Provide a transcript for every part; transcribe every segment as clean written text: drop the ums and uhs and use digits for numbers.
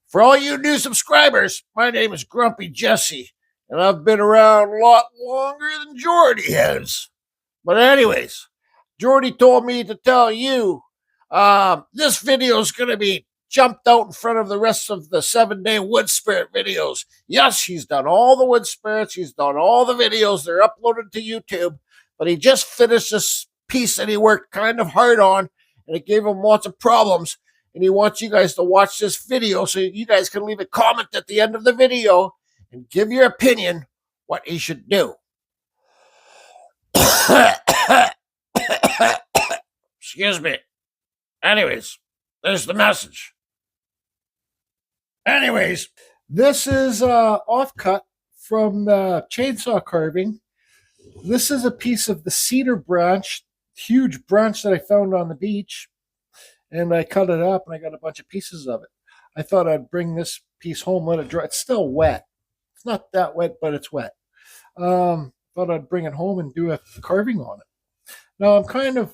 For all you new subscribers, my name is Grumpy Jesse, and I've been around a lot longer than Jordy has. But anyways, Jordy told me to tell you this video is going to be jumped out in front of the rest of the 7-day wood spirit videos. Yes, he's done all the wood spirits. He's done all the videos. They're uploaded to YouTube. But he just finished this piece that he worked kind of hard on, and it gave him lots of problems. And he wants you guys to watch this video so you guys can leave a comment at the end of the video and give your opinion what he should do. Excuse me. Anyways, there's the message. Anyways, this is offcut from the chainsaw carving. This is a piece of the cedar branch, huge branch that I found on the beach. And I cut it up, and I got a bunch of pieces of it. I thought I'd bring this piece home, let it dry. It's still wet. It's not that wet, but it's wet. Thought I'd bring it home and do a carving on it. Now,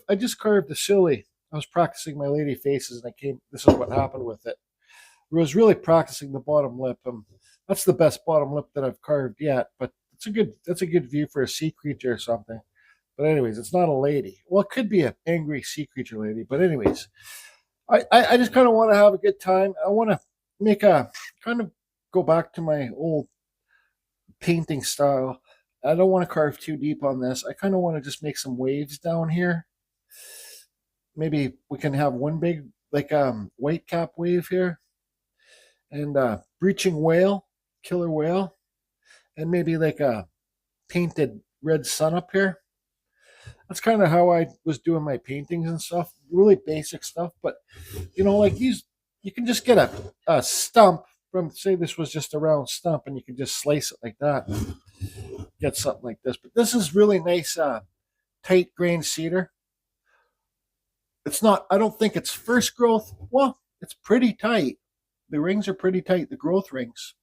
I just carved the silly. I was practicing my lady faces, and this is what happened with it. I was really practicing the bottom lip. That's the best bottom lip that I've carved yet, but that's a good view for a sea creature or something. But anyways, it's not a lady. Well, it could be an angry sea creature lady. But anyways, I just kind of want to have a good time. I want to go back to my old painting style. I don't want to carve too deep on this. I kind of want to just make some waves down here. Maybe we can have one big, white cap wave here. And breaching whale, killer whale. And maybe like a painted red sun up here. That's kind of how I was doing my paintings and stuff. Really basic stuff. But, like these, you can just get a stump from, say this was just a round stump, and you can just slice it like that. And get something like this. But this is really nice, tight grain cedar. It's not, I don't think it's first growth. Well, it's pretty tight. The rings are pretty tight, the growth rings.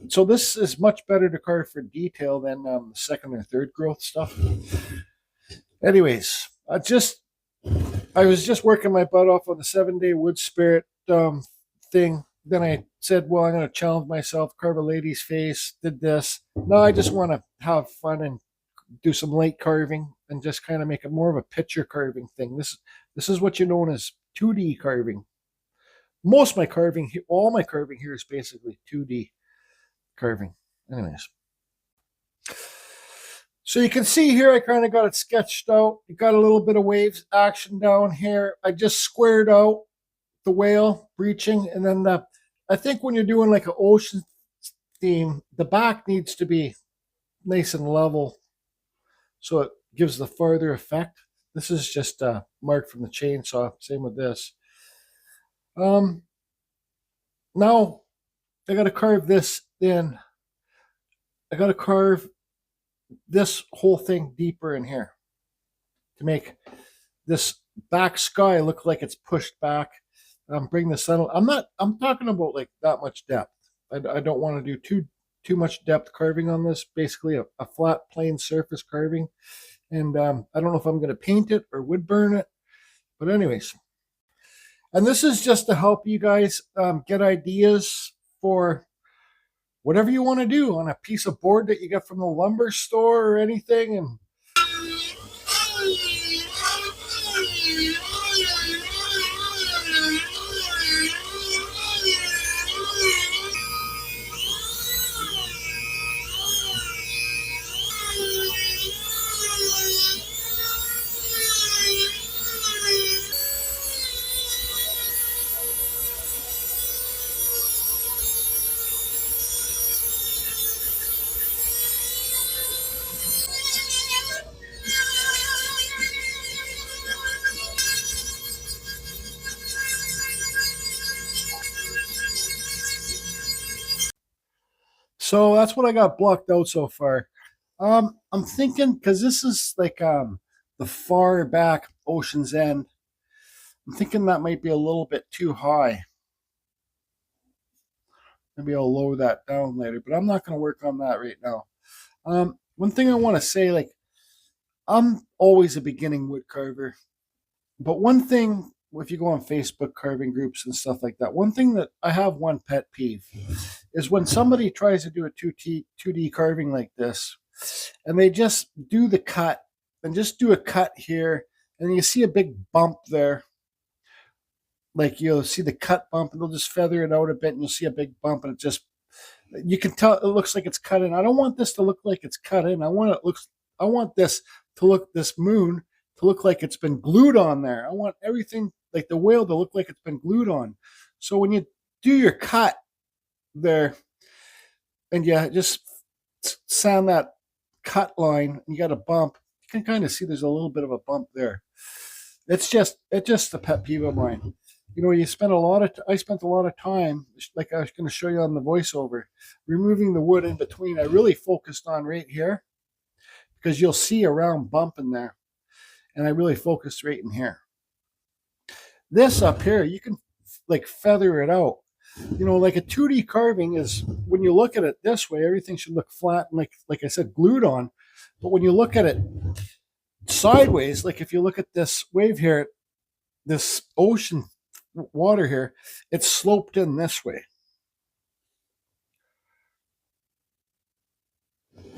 So this is much better to carve for detail than the second or third growth stuff. Anyways, I was just working my butt off on the 7-day wood spirit thing. Then I said, well, I'm going to challenge myself, carve a lady's face, did this. Now I just want to have fun and do some light carving and just kind of make it more of a picture carving thing. This is what you know as 2D carving. Most of my carving, all my carving here is basically 2D carving. Anyways. So you can see here, I kind of got it sketched out. You got a little bit of waves action down here. I just squared out the whale breaching. And then I think when you're doing like an ocean theme, the back needs to be nice and level so it gives the farther effect. This is just a mark from the chainsaw. Same with this. Now I got to carve this in. I got to carve this whole thing deeper in here to make this back sky look like it's pushed back. Bring the sun. I'm talking about like that much depth. I don't want to do too much depth carving on this. Basically a flat plain surface carving. And I don't know if I'm going to paint it or wood burn it. But anyways. And this is just to help you guys get ideas for whatever you want to do on a piece of board that you get from the lumber store or anything. And so that's what I got blocked out so far. I'm thinking, because this is like the far back ocean's end, I'm thinking that might be a little bit too high. Maybe I'll lower that down later, but I'm not going to work on that right now. One thing I want to say, I'm always a beginning wood carver, but one thing if you go on Facebook carving groups and stuff like that, one thing that I have one pet peeve is when somebody tries to do a 2D carving like this, and they just do the cut and just do a cut here, and you see a big bump there. Like you'll see the cut bump, and they'll just feather it out a bit, and you'll see a big bump, and it just, you can tell it looks like it's cut in. I don't want this to look like it's cut in. I want this to look, this moon to look like it's been glued on there. I want everything like the whale to look like it's been glued on. So when you do your cut there, and you just sand that cut line, and you got a bump, you can kind of see there's a little bit of a bump there. It's just a pet peeve of mine. You know, I spent a lot of time, like I was going to show you on the voiceover, removing the wood in between. I really focused on right here, because you'll see a round bump in there, and I really focused right in here. This up here, you can like feather it out. You know, like a 2D carving is, when you look at it this way, everything should look flat and like I said, glued on. But when you look at it sideways, like if you look at this wave here, this ocean water here, it's sloped in this way.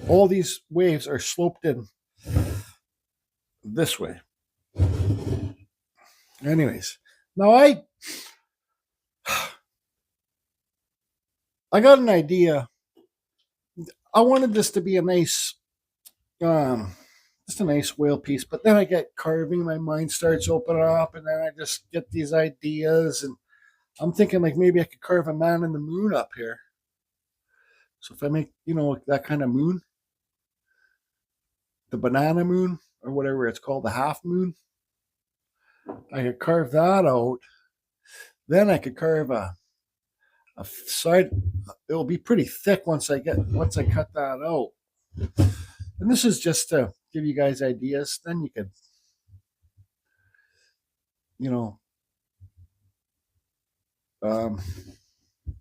All these waves are sloped in this way. Anyways, now I got an idea. I wanted this to be a nice, just a nice whale piece, but then I get carving, my mind starts opening up, and then I just get these ideas, and I'm thinking like maybe I could carve a man in the moon up here. So if I make, you know, that kind of moon, the banana moon, or whatever it's called, the half moon, I could carve that out. Then I could carve a side. It'll be pretty thick once I cut that out. And this is just to give you guys ideas. Then you could, you know, it's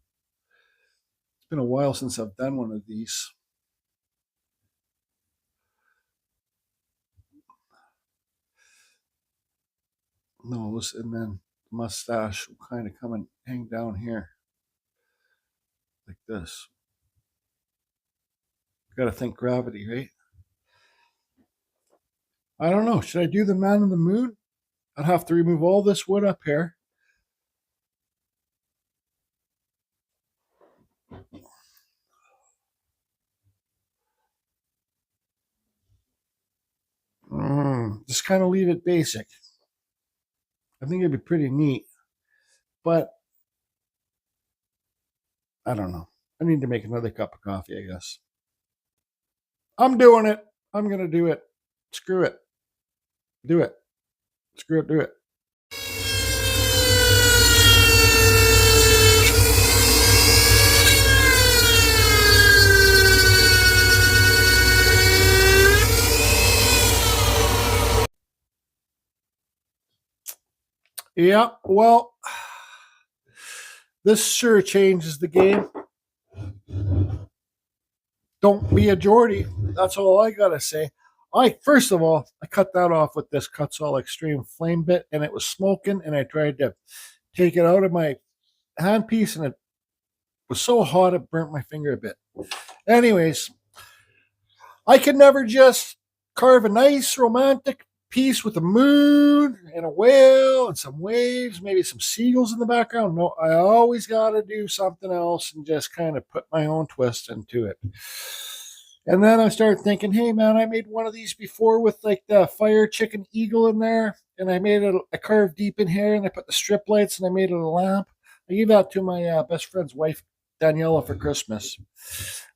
been a while since I've done one of these. Nose, and then mustache will kind of come and hang down here like this. Got to think gravity, right? I don't know. Should I do the man on the moon? I'd have to remove all this wood up here. Just kind of leave it basic. I think it'd be pretty neat, but I don't know. I need to make another cup of coffee, I guess. I'm doing it. I'm going to do it. Screw it. Do it. Screw it, do it. Yeah, well, this sure changes the game. Don't be a Geordie. That's all I gotta say. First of all, I cut that off with this Kutzall Extreme Flame bit, and it was smoking, and I tried to take it out of my handpiece, and it was so hot it burnt my finger a bit. Anyways, I could never just carve a nice romantic piece with a moon and a whale and some waves, maybe some seagulls in the background. No, I always got to do something else and just kind of put my own twist into it. And then I started thinking, hey man, I made one of these before with like the fire chicken eagle in there, and I made it, I carved deep in here, and I put the strip lights, and I made it a lamp. I gave that to my best friend's wife, Daniela, for Christmas.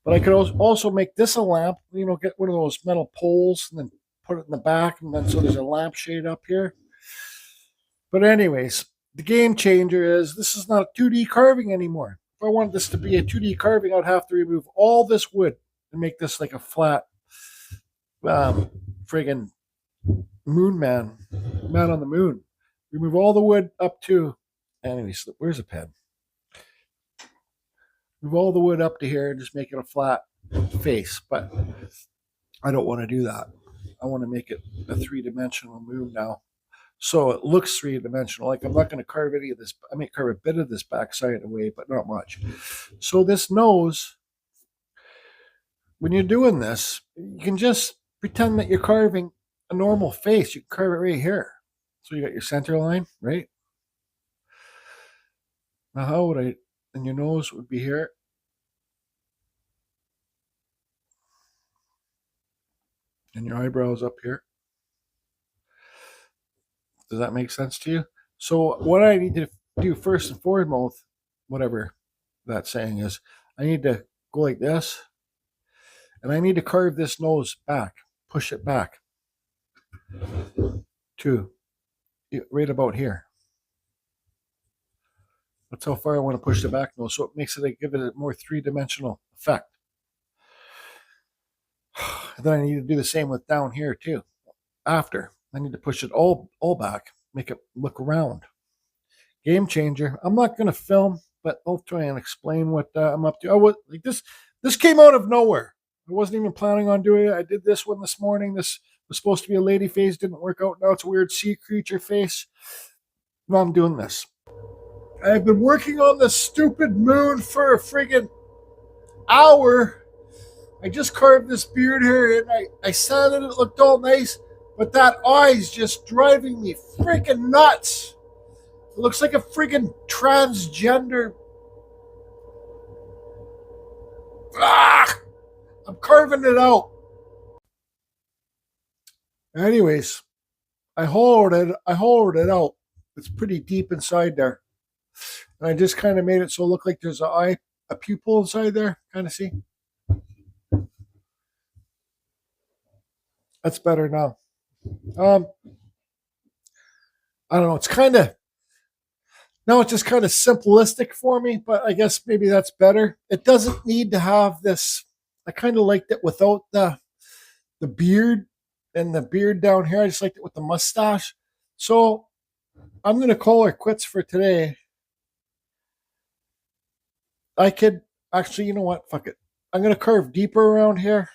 But I could also make this a lamp, you know, get one of those metal poles and then put it in the back, and then so there's a lampshade up here. But anyways, the game changer is this is not a 2D carving anymore. If I wanted this to be a 2D carving, I'd have to remove all this wood and make this like a flat friggin' moon man on the moon. Remove all the wood up to, anyways, where's a pen? Remove all the wood up to here and just make it a flat face, but I don't want to do that. I want to make it a three-dimensional moon now. So it looks three-dimensional. Like I'm not going to carve any of this. I may carve a bit of this backside away, but not much. So this nose, when you're doing this, you can just pretend that you're carving a normal face. You can carve it right here. So you got your center line, right? Now how would I, and your nose would be here. And your eyebrows up here. Does that make sense to you? So what I need to do first and foremost, whatever that saying is, I need to go like this, and I need to carve this nose back, push it back to right about here. That's how far I want to push the back nose, so it makes it like, give it a more three-dimensional effect. Then I need to do the same with down here too. After I need to push it all back, make it look round. Game changer. I'm not going to film, but I'll try and explain what I'm up to. Like this. This came out of nowhere. I wasn't even planning on doing it. I did this one this morning. This was supposed to be a lady face, didn't work out. Now it's a weird sea creature face. Now I'm doing this. I've been working on this stupid moon for a friggin' hour. I just carved this beard here, and I sanded it. It looked all nice, but that eye's just driving me freaking nuts. It looks like a freaking transgender. Ah! I'm carving it out. Anyways, I hollowed it out. It's pretty deep inside there. And I just kind of made it so it looked like there's a pupil inside there. Kind of see? That's better now. I don't know. It's kind of, now it's just kind of simplistic for me, but I guess maybe that's better. It doesn't need to have this. I kind of liked it without the beard and the beard down here. I just liked it with the mustache. So I'm going to call her quits for today. I could actually, you know what? Fuck it. I'm going to carve deeper around here.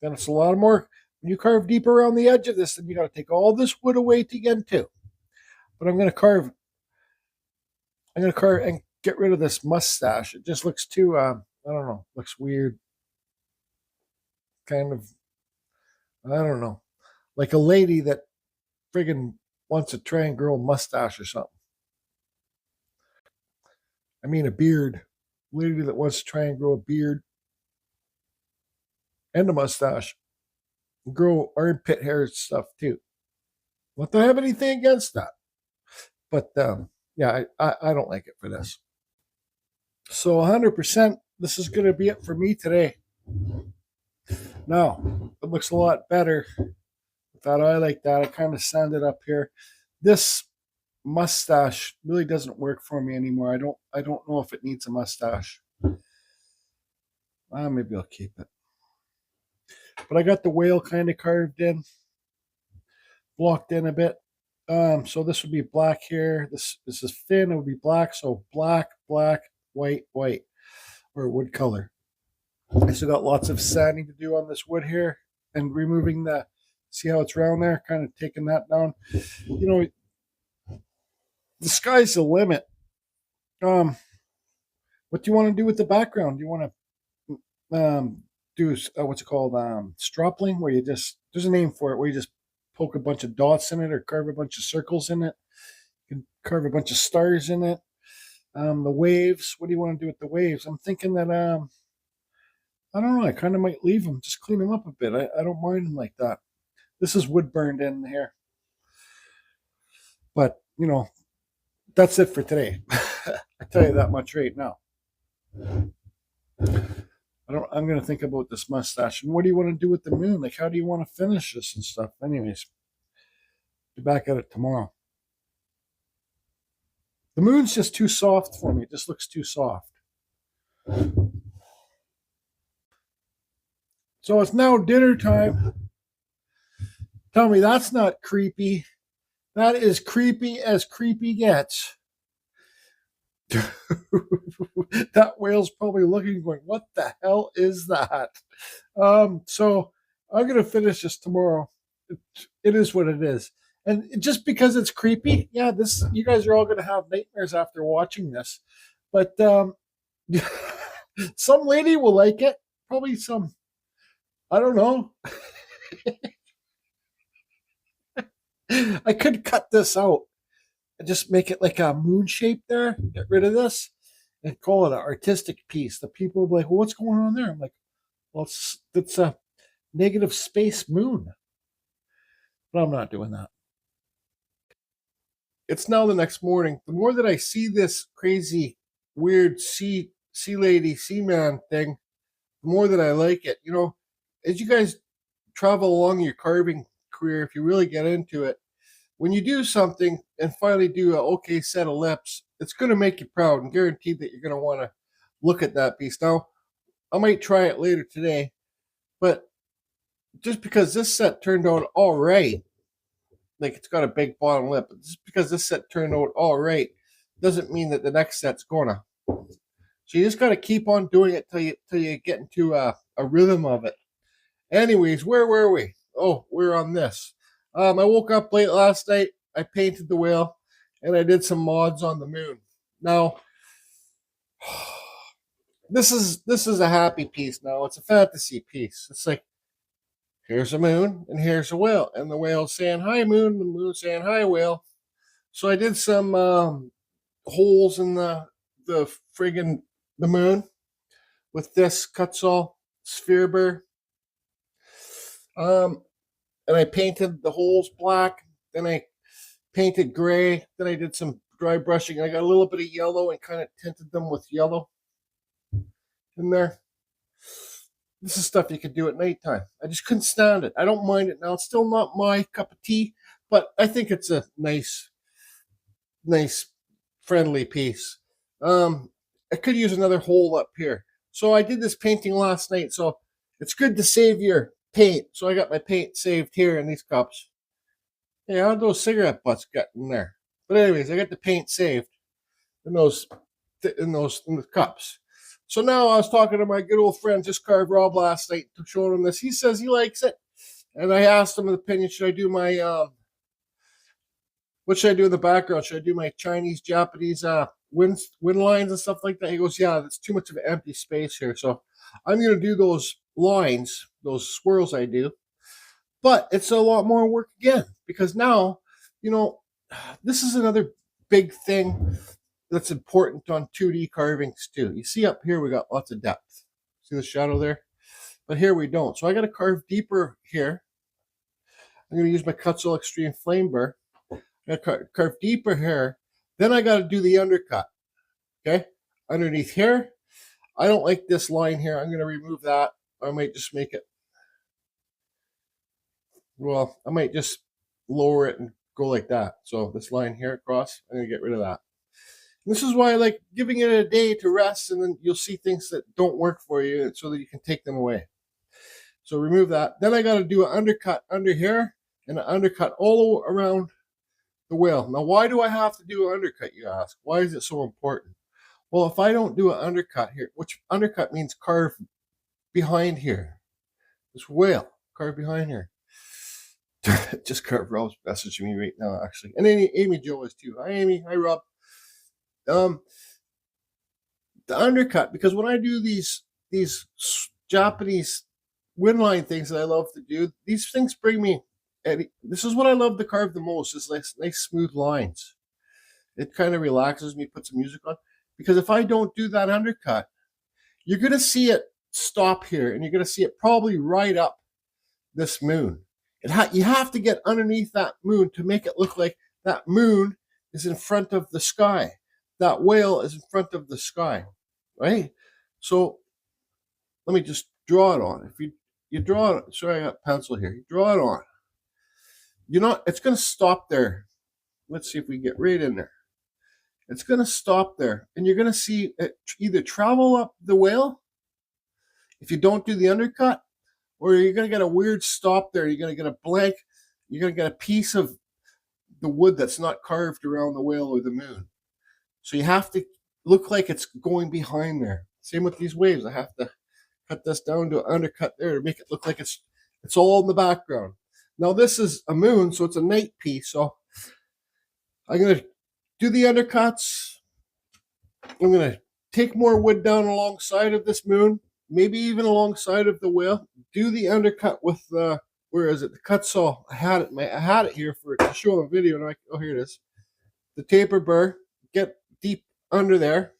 Then it's a lot more. When you carve deeper around the edge of this, then you got to take all this wood away again too. But I'm going to carve and get rid of this mustache. It just looks too, I don't know, looks weird. Kind of, I don't know, like a lady that friggin' wants to try and grow a mustache or something. I mean a beard. Lady that wants to try and grow a beard and a mustache. Grow armpit hair and stuff too. Not that I have anything against that. But yeah, I don't like it for this. So 100%, this is going to be it for me today. Now, it looks a lot better with that eye like that. I kind of sanded up here. This mustache really doesn't work for me anymore. I don't know if it needs a mustache. Maybe I'll keep it. But I got the whale kind of carved in, blocked in a bit. So this would be black here. This is thin. It would be black. So black, white, or wood color. I still got lots of sanding to do on this wood here and removing the. See how it's round there? Kind of taking that down. You know, the sky's the limit. What do you want to do with the background? Do you want to do what's it called? Stropling, where you just, there's a name for it, where you just poke a bunch of dots in it or carve a bunch of circles in it. You can carve a bunch of stars in it. The waves. What do you want to do with the waves? I'm thinking that I don't know. I kind of might leave them, just clean them up a bit. I don't mind them like that. This is wood burned in here, but you know, that's it for today. I tell you that much right now. I'm going to think about this mustache. And what do you want to do with the moon? Like, how do you want to finish this and stuff? Anyways, be back at it tomorrow. The moon's just too soft for me. It just looks too soft. So it's now dinner time. Tell me that's not creepy. That is creepy as creepy gets. That whale's probably looking, going, what the hell is that? So I'm going to finish this tomorrow. It is what it is. And just because it's creepy, yeah, this you guys are all going to have nightmares after watching this. But some lady will like it. Probably some, I don't know. I could cut this out and just make it like a moon shape there. Get rid of this and call it an artistic piece. The people will be like, well, what's going on there? I'm like, well, it's a negative space moon. But I'm not doing that. It's now the next morning. The more that I see this crazy, weird sea lady, sea man thing, the more that I like it. You know, as you guys travel along your carving career, if you really get into it, when you do something and finally do an okay set of lips, it's going to make you proud and guaranteed that you're going to want to look at that piece. Now, I might try it later today, but just because this set turned out all right, like it's got a big bottom lip, but just because this set turned out all right doesn't mean that the next set's gonna. So you just got to keep on doing it till you get into a rhythm of it. Anyways, where were we? Oh, we're on this. I woke up late last night. I painted the whale, and I did some mods on the moon. Now, this is a happy piece. Now it's a fantasy piece. It's like, here's a moon and here's a whale, and the whale's saying hi moon, the moon's saying hi whale. So I did some holes in the friggin' the moon with this Kutzall sphere burr. And I painted the holes black. Then I painted gray. Then I did some dry brushing. I got a little bit of yellow and kind of tinted them with yellow in there. This is stuff you could do at nighttime. I just couldn't stand it. I don't mind it now. It's still not my cup of tea, but I think it's a nice, friendly piece. I could use another hole up here. So I did this painting last night. So it's good to save your paint. So I got my paint saved here in these cups. Yeah, how those cigarette butts got in there? But anyways, I got the paint saved in the cups. So now I was talking to my good old friend, Just Carved Rob, last night, to show him this. He says he likes it. And I asked him an opinion, should I do my, what should I do in the background? Should I do my Chinese, Japanese wind lines and stuff like that? He goes, yeah, that's too much of an empty space here. So I'm going to do those lines, those swirls I do. But it's a lot more work again, because now, you know, this is another big thing that's important on 2D carvings too. You see up here we got lots of depth. See the shadow there? But here we don't. So I got to carve deeper here. I'm going to use my Kutzall Extreme Flame Burr. I got to carve deeper here. Then I got to do the undercut. Okay? Underneath here. I don't like this line here. I'm going to remove that. I might just make it, well, I might just lower it and go like that. So this line here across, I'm going to get rid of that. This is why I like giving it a day to rest, and then you'll see things that don't work for you so that you can take them away. So remove that. Then I got to do an undercut under here and an undercut all around the whale. Now, why do I have to do an undercut, you ask? Why is it so important? Well, if I don't do an undercut here, which undercut means carve behind here. This whale, carve behind here. Just Carved Rob's messaging me right now, actually. And Amy Jo is too. Hi, Amy. Hi, Rob. The undercut, because when I do these Japanese windline things that I love to do, these things bring me, this is what I love to carve the most, is nice smooth lines. It kind of relaxes me, put some music on, because if I don't do that undercut, you're going to see it stop here, and you're going to see it probably right up this moon. You have to get underneath that moon to make it look like that moon is in front of the sky. That whale is in front of the sky, right? So let me just draw it on. If you draw it, sorry, I got pencil here. You draw it on. It's going to stop there. Let's see if we can get right in there. It's going to stop there, and you're going to see it either travel up the whale if you don't do the undercut, or you're going to get a weird stop there. You're going to get a blank. You're going to get a piece of the wood that's not carved around the whale or the moon. So you have to look like it's going behind there. Same with these waves. I have to cut this down to an undercut there to make it look like it's all in the background. Now this is a moon, so it's a night piece. So I'm going to do the undercuts. I'm going to take more wood down alongside of this moon, maybe even alongside of the whale. Do the undercut with the, where is it? The Kutzall. I had it here to show a video. And oh, here it is. The taper burr. Get deep under there.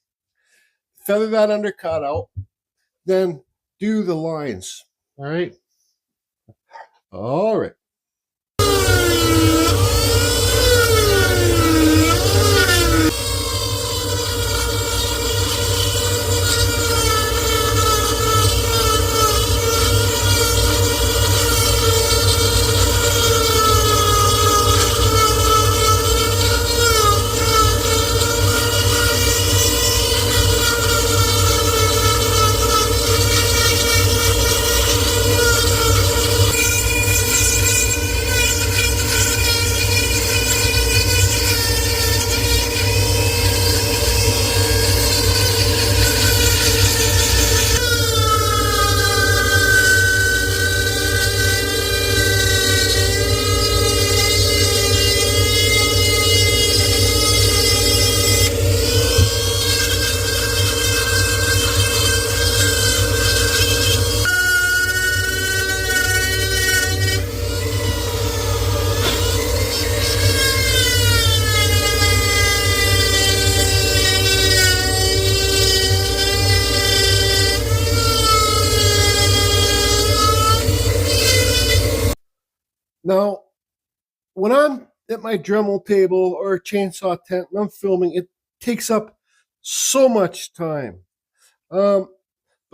Feather that undercut out. Then do the lines. All right. All right. Now, when I'm at my Dremel table or chainsaw tent and I'm filming, it takes up so much time. But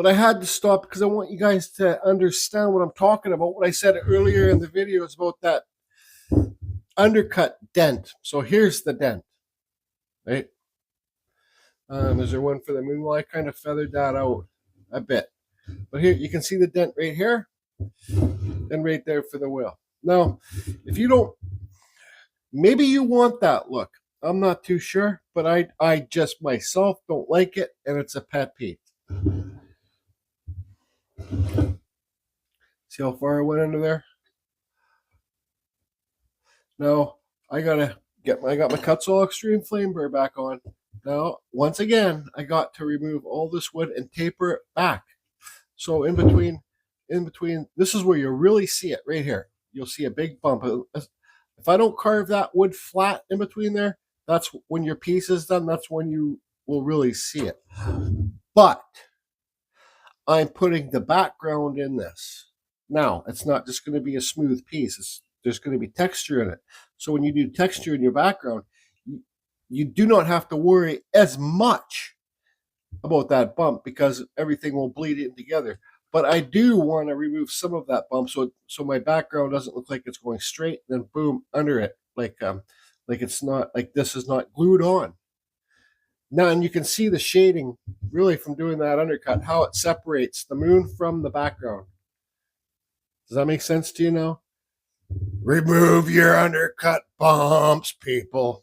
I had to stop because I want you guys to understand what I'm talking about. What I said earlier in the video is about that undercut dent. So here's the dent, right? Is there one for the moon? Well, I kind of feathered that out a bit. But here, you can see the dent right here and right there for the whale. Now, if you don't, maybe you want that look. I'm not too sure, but I just myself don't like it, and it's a pet peeve. See how far I went under there? Now, I got my Kutzall Extreme Flame Burr back on. Now, once again, I got to remove all this wood and taper it back. So in between, this is where you really see it, right here. You'll see a big bump. If I don't carve that wood flat in between there, that's when your piece is done. That's when you will really see it. But I'm putting the background in this. Now, it's not just going to be a smooth piece. There's going to be texture in it. So when you do texture in your background, you do not have to worry as much about that bump because everything will bleed in together. But I do want to remove some of that bump so my background doesn't look like it's going straight, then boom, under it, like it's not, like this is not glued on. Now, and you can see the shading really from doing that undercut, how it separates the moon from the background. Does that make sense to you now? Remove your undercut bumps, people.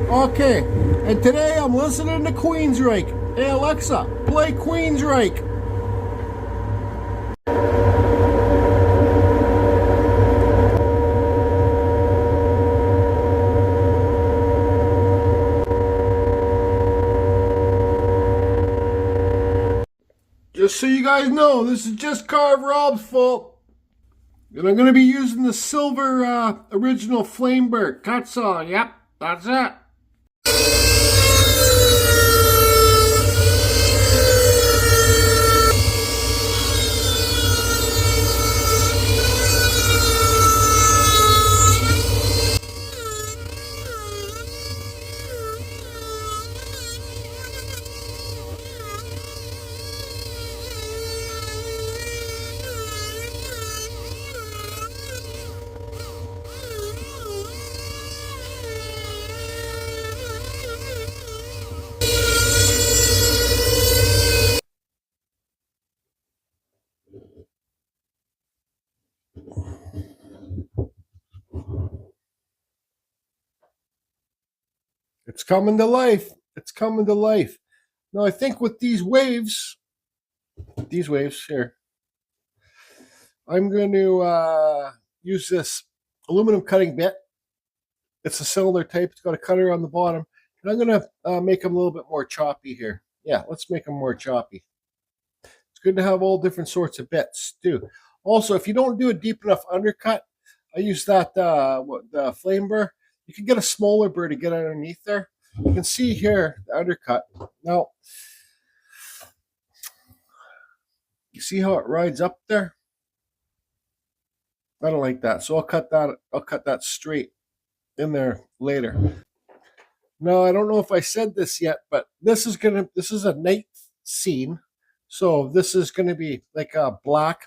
Okay. And today I'm listening to Queensryche. Hey Alexa, play Queensryche. Just so you guys know, this is just Carve Rob's fault. And I'm going to be using the silver original Flame Burr Kutzall. Yep, that's it. It's coming to life. It's coming to life. Now I think with these waves here, I'm going to use this aluminum cutting bit. It's a cylinder type. It's got a cutter on the bottom. And I'm going to make them a little bit more choppy here. Yeah, let's make them more choppy. It's good to have all different sorts of bits too. Also, if you don't do a deep enough undercut, I use that the flame burr. You can get a smaller burr to get underneath there. You can see here the undercut. Now, you see how it rides up there? I don't like that, so I'll cut that straight in there later. Now, I don't know if I said this yet, but this is a night scene, so this is gonna be like black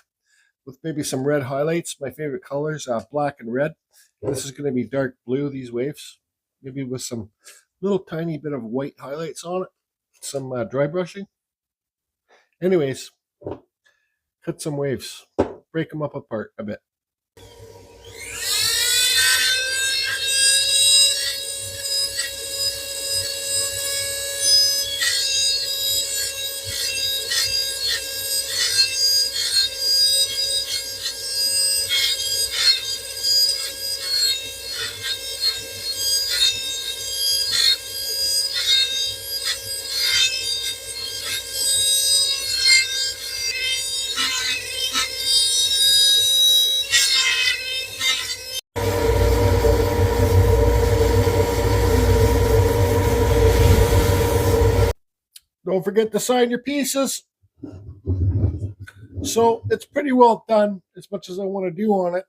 with maybe some red highlights. My favorite colors, black and red. This is gonna be dark blue. These waves, maybe with some little tiny bit of white highlights on it. Some dry brushing. Anyways, cut some waves, break them up apart a bit. Don't forget to sign your pieces. So it's pretty well done as much as I want to do on it.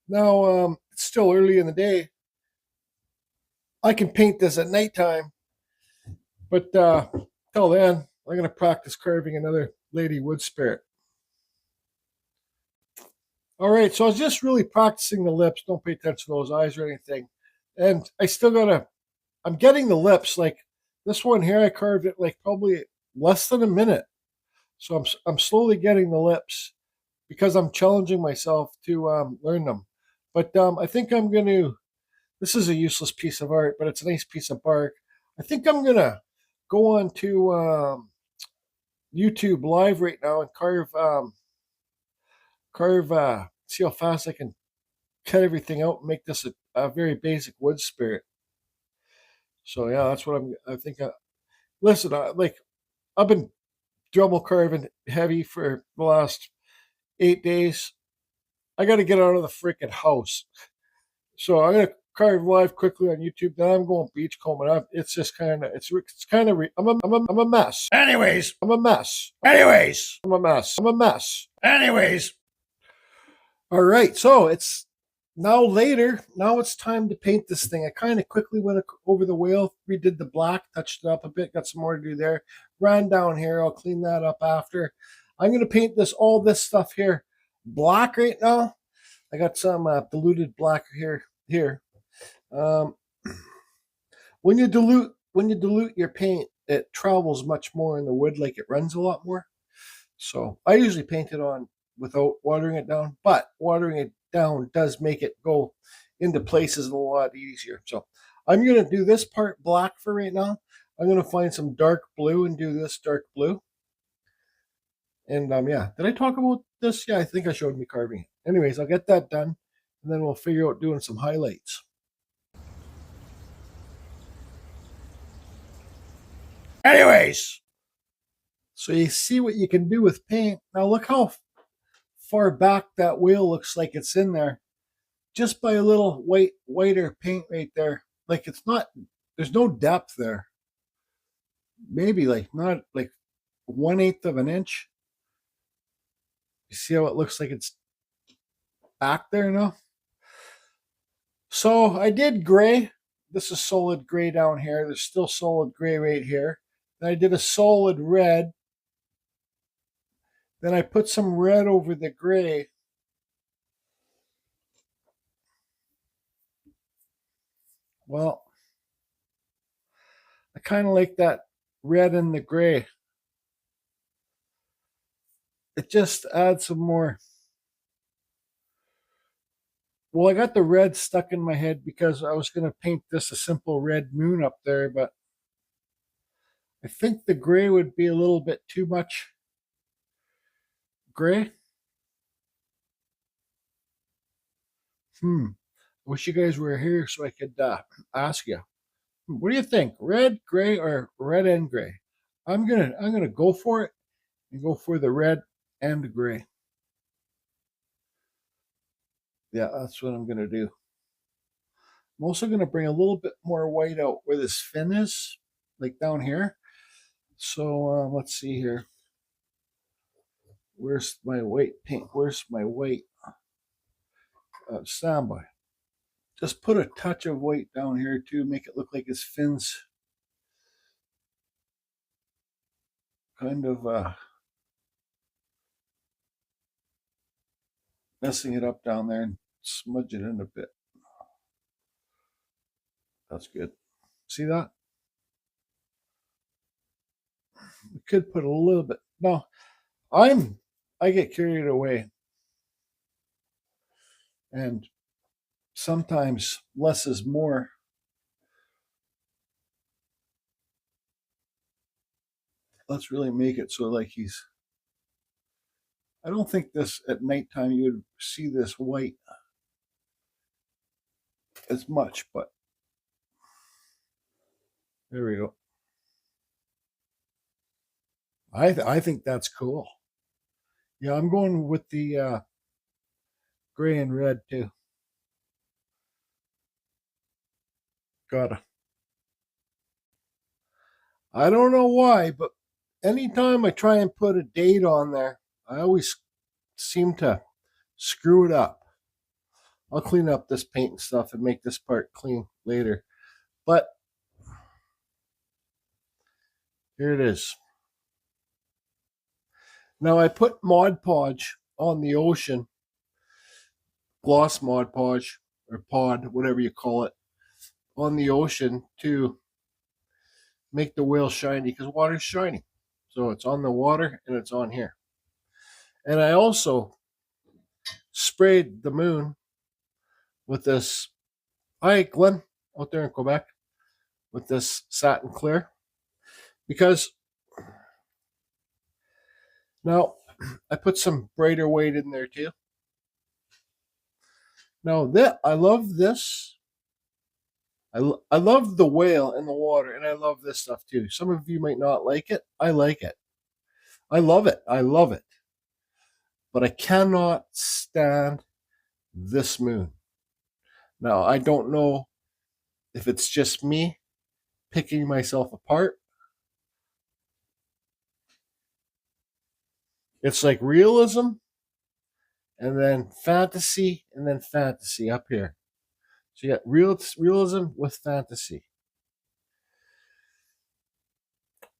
Now, it's still early in the day. I can paint this at nighttime, but till then, I'm going to practice carving another Lady Wood Spirit. All right, so I was just really practicing the lips. Don't pay attention to those eyes or anything. And I still I'm getting the lips. Like this one here, I carved it like probably less than a minute. So I'm slowly getting the lips because I'm challenging myself to learn them. But I think I'm going to, this is a useless piece of art, but it's a nice piece of bark. I think I'm going to go on to YouTube live right now and see how fast I can cut everything out and make this a very basic wood spirit. So yeah, that's what I think. Listen, I've been Dremel carving heavy for the last 8 days. I got to get out of the freaking house. So I'm going to carve live quickly on YouTube. Then I'm going beach combing up. It's just kind of, it's kind of, I'm a mess. Anyways, I'm a mess. Anyways, I'm a mess. I'm a mess. Anyways. All right. So it's now later. Now it's time to paint this thing. I kind of quickly went over the whale, redid the black, touched it up a bit, got some more to do there. Ran down here. I'll clean that up after. I'm going to paint all this stuff here black right now. I got some diluted black here. When you dilute your paint, it travels much more in the wood, like it runs a lot more. So I usually paint it on without watering it down, but watering it down does make it go into places a lot easier. So I'm going to do this part black for right now. I'm going to find some dark blue and do this dark blue. And yeah, did I talk about this? Yeah, I think I showed me carving it. Anyways, I'll get that done, and then we'll figure out doing some highlights. Anyways, so you see what you can do with paint. Now look how far back that wheel looks like it's in there, just by a little whiter paint right there. Like it's not, there's no depth there. Maybe like not like 1/8 of an inch. You see how it looks like it's back there now? So I did gray. This is solid gray down here. There's still solid gray right here. Then I did a solid red. Then I put some red over the gray. Well, I kind of like that red and the gray. It just adds some more Well, I got the red stuck in my head because I was going to paint this a simple red moon up there, but I think the gray would be a little bit too much gray. I wish you guys were here so I could ask you. What do you think? Red, gray, or red and gray? I'm gonna go for it and go for the red and the gray. Yeah, that's what I'm gonna do. I'm also gonna bring a little bit more white out where this fin is, like down here. So let's see here. Where's my white paint? Where's my white? Standby. Just put a touch of white down here too, make it look like his fins kind of messing it up down there and smudge it in a bit. That's good. See that? We could put a little bit. No, I get carried away. And sometimes less is more. Let's really make it so like he's. I don't think this at nighttime you would see this white as much, but there we go. I think that's cool. Yeah, I'm going with the gray and red too. Gotta. I don't know why, but anytime I try and put a date on there, I always seem to screw it up. I'll clean up this paint and stuff and make this part clean later. But here it is. Now I put Mod Podge on the ocean, gloss Mod Podge or pod, whatever you call it, on the ocean to make the whale shiny because water's shiny. So it's on the water and it's on here. And I also sprayed the moon with this, hi Glenn, out there in Quebec, with this satin clear. Because now I put some brighter white in there too. Now I love this. I love the whale in the water, and I love this stuff too. Some of you might not like it. I like it. I love it. I love it. But I cannot stand this moon. Now, I don't know if it's just me picking myself apart. It's like realism, and then fantasy up here. So you got realism with fantasy.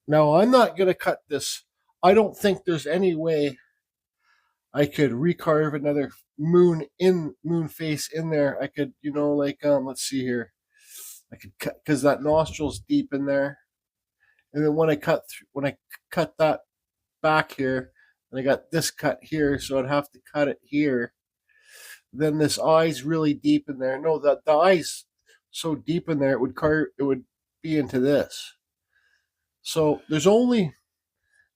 Now, I'm not going to cut this. I don't think there's any way I could recarve another moon face in there. I could, like, let's see here. I could cut, because that nostril's deep in there. And then when I cut that back here, and I got this cut here, so I'd have to cut it here. Then this eye's really deep in there. No, the eye's so deep in there it would be into this. So there's only,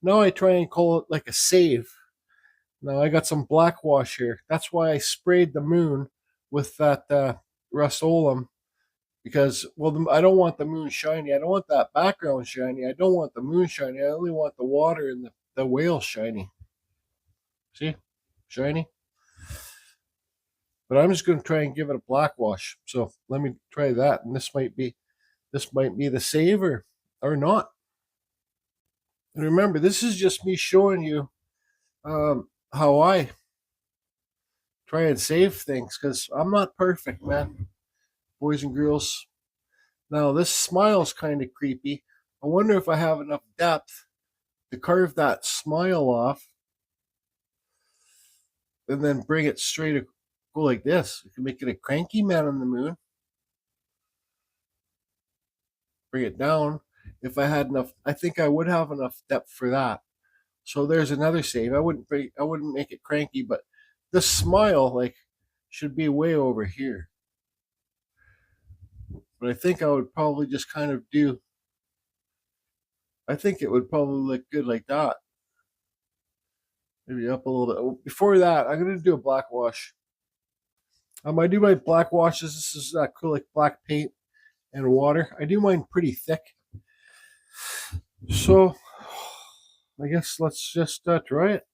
now I try and call it like a save. Now I got some black wash here. That's why I sprayed the moon with that Rust-Oleum, because, well, I don't want the moon shiny. I don't want that background shiny. I don't want the moon shiny. I only want the water and the whale shiny. See? Shiny. But I'm just going to try and give it a black wash. So let me try that. And this might be the save or not. And remember, this is just me showing you how I try and save things, because I'm not perfect, man, boys and girls. Now, this smile's kind of creepy. I wonder if I have enough depth to carve that smile off and then bring it straight, go like this. You can make it a cranky man on the moon. Bring it down. If I had enough, I think I would have enough depth for that. So there's another save. I wouldn't make it cranky, but this smile, like, should be way over here. But I think I would probably just kind of do, I think it would probably look good like that. Maybe up a little bit. Oh, before that, I'm going to do a black wash. I do my black washes. This is acrylic black paint and water. I do mine pretty thick. So I guess let's just try it.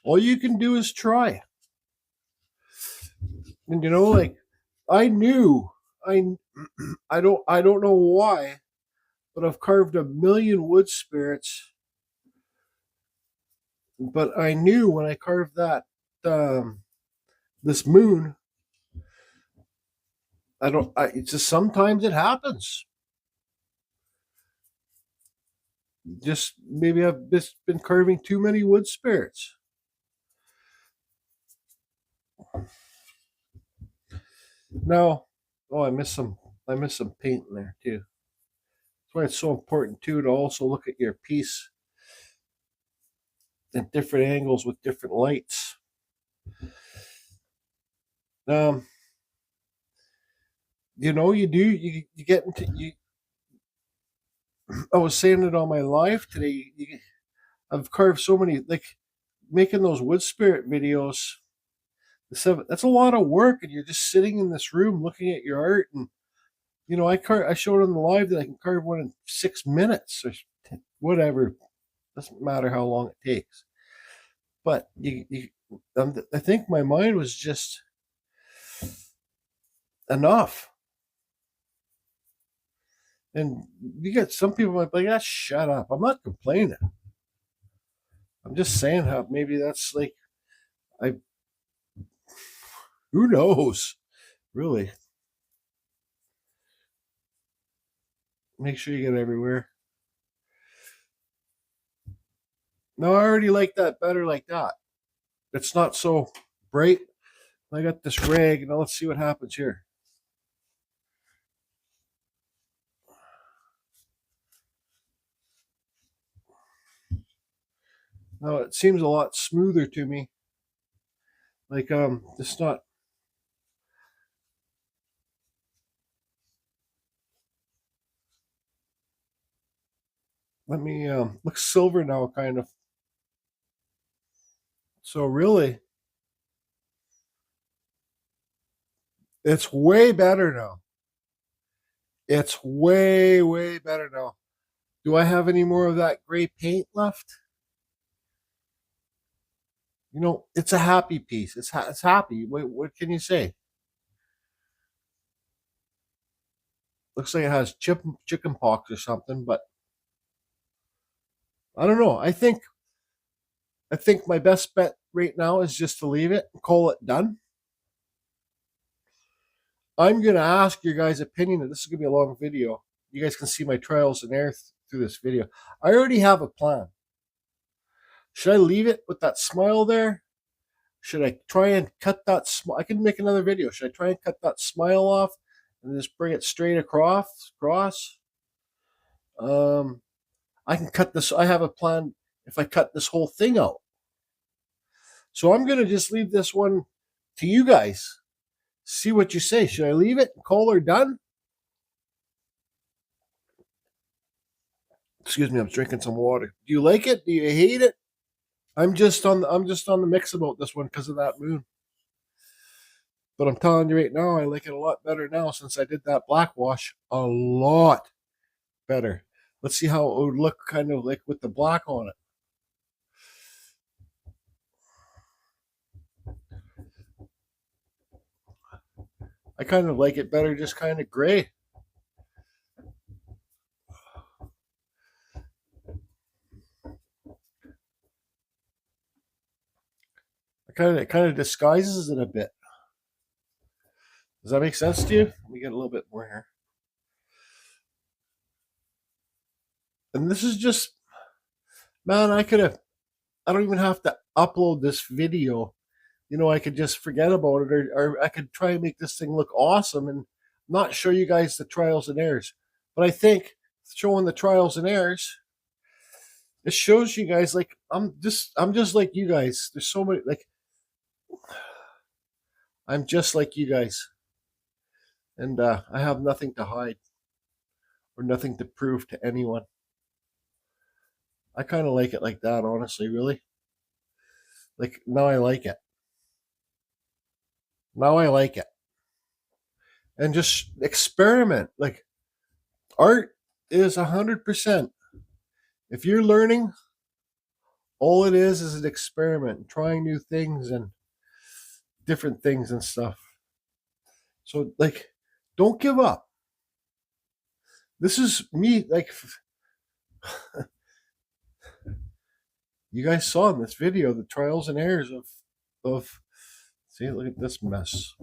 All you can do is try. And you know, like, I knew, I don't know why, but I've carved a million wood spirits. But I knew when I carved that this moon, it's just sometimes it happens. Just maybe I've just been carving too many wood spirits. Now, oh, I missed some paint in there too. That's why it's so important too to also look at your piece at different angles with different lights. You know, you get into you. I was saying it on my live today. I've carved so many, like making those wood spirit videos. That's a lot of work, and you're just sitting in this room looking at your art. And you know, I showed on the live that I can carve one in 6 minutes or whatever. Doesn't matter how long it takes. But I think my mind was just enough. And you get some people might be like, shut up. I'm not complaining. I'm just saying how maybe that's like, who knows, really. Make sure you get everywhere. No, I already like that better like that. It's not so bright. I got this rag. Now let's see what happens here. Now it seems a lot smoother to me. Like it's not. Let me looks silver now, kind of. So really, it's way better now. It's way, way better now. Do I have any more of that gray paint left? You know, it's a happy piece. It's happy. What can you say? Looks like it has chicken pox or something, but I don't know. I think my best bet right now is just to leave it and call it done. I'm going to ask your guys' opinion, and this is going to be a long video. You guys can see my trials and errors through this video. I already have a plan. Should I leave it with that smile there? Should I try and cut that smile? I can make another video. Should I try and cut that smile off and just bring it straight across? I can cut this. I have a plan if I cut this whole thing out. So I'm going to just leave this one to you guys. See what you say. Should I leave it and call her done? Excuse me, I'm drinking some water. Do you like it? Do you hate it? I'm just on the mix about this one because of that moon. But I'm telling you right now, I like it a lot better now since I did that black wash. A lot better. Let's see how it would look kind of like with the black on it. I kind of like it better just kind of gray. It kind of disguises it a bit. Does that make sense to you? Let me get a little bit more here. And this is just, man, I don't even have to upload this video. You know, I could just forget about it, or I could try and make this thing look awesome and not show you guys the trials and errors. But I think showing the trials and errors It shows you guys, like, I'm just like you guys. There's so many, like, I'm just like you guys, and I have nothing to hide or nothing to prove to anyone. I kind of like it like that, honestly, really. Like, now I like it. Now I like it. And just experiment. Like, art is 100%. If you're learning, all it is an experiment, trying new things and different things and stuff. So, like, don't give up. This is me, like, you guys saw in this video the trials and errors of see, look at this mess.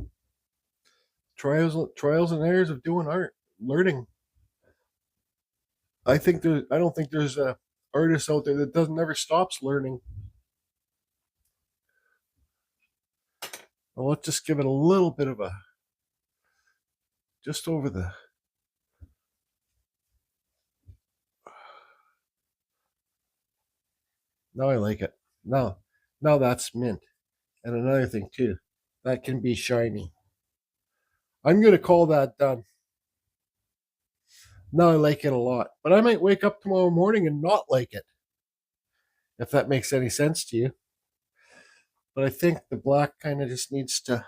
Trials and errors of doing art, learning. I don't think there's a artist out there that doesn't never stops learning. Well, let's just give it a little bit of a just over the now I like it. Now that's mint. And another thing too, that can be shiny. I'm gonna call that done. Now I like it a lot. But I might wake up tomorrow morning and not like it. If that makes any sense to you. But I think the black kind of just needs to,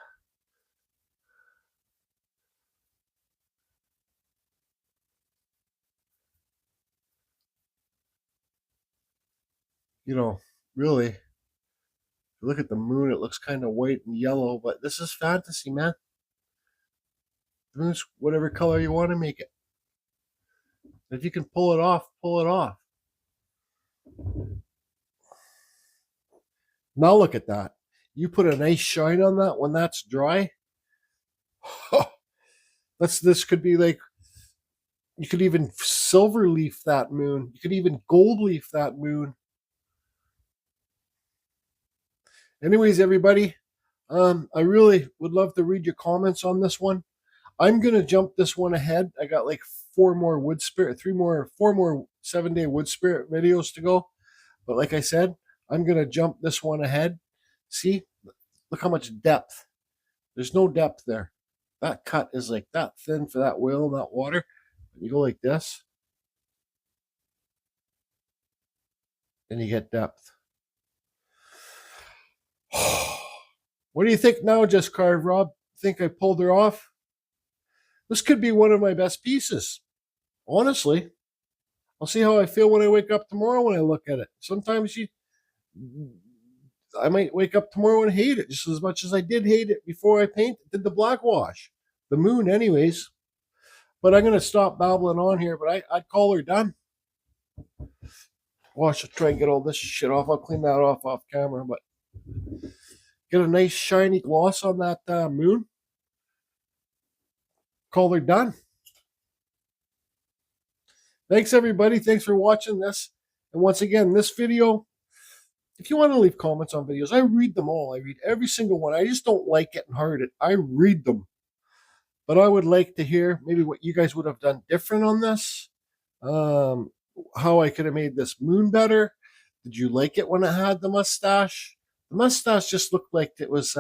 really, look at the moon, it looks kind of white and yellow, but this is fantasy, man. The moon's whatever color you want to make it. If you can pull it off, pull it off. Now look at that. You put a nice shine on that when that's dry. This could be like, you could even silver leaf that moon. You could even gold leaf that moon. Anyways, everybody, I really would love to read your comments on this one. I'm gonna jump this one ahead. I got like four more 7-day wood spirit videos to go. But like I said, I'm gonna jump this one ahead. See, look how much depth. There's no depth there. That cut is like that thin for that whale in that water. You go like this, and you get depth. What do you think now, Just Carve, Rob? Think I pulled her off? This could be one of my best pieces. Honestly, I'll see how I feel when I wake up tomorrow when I look at it. Sometimes I might wake up tomorrow and hate it just as much as I did hate it before I did the black wash. The moon, anyways. But I'm going to stop babbling on here, but I'd call her done. Well, I should try and get all this shit off. I'll clean that off camera, but get a nice shiny gloss on that moon. Call her done. Thanks, everybody. Thanks for watching this. And once again, this video, if you want to leave comments on videos, I read them all. I read every single one. I just don't like getting hard at. I read them. But I would like to hear maybe what you guys would have done different on this. How I could have made this moon better. Did you like it when it had the mustache? The mustache just looked like it was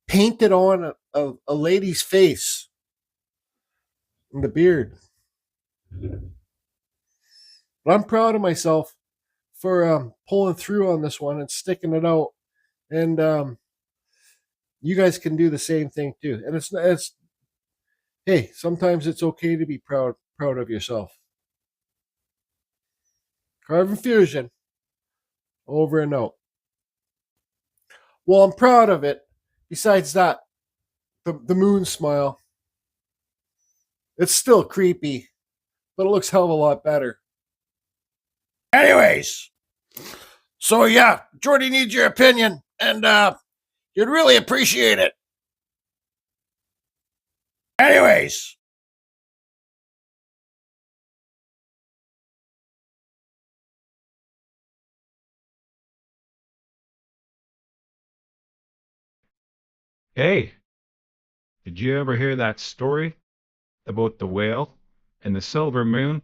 painted on a lady's face. And the beard. But I'm proud of myself for pulling through on this one and sticking it out. And you guys can do the same thing too. And it's hey, sometimes it's okay to be proud of yourself. Carbon Fusion, over and out. Well, I'm proud of it. Besides that, the moon smile. It's still creepy, but it looks hell of a lot better. Anyways, so yeah, Jordy needs your opinion, and you'd really appreciate it. Anyways. Hey, did you ever hear that story about the whale and the silver moon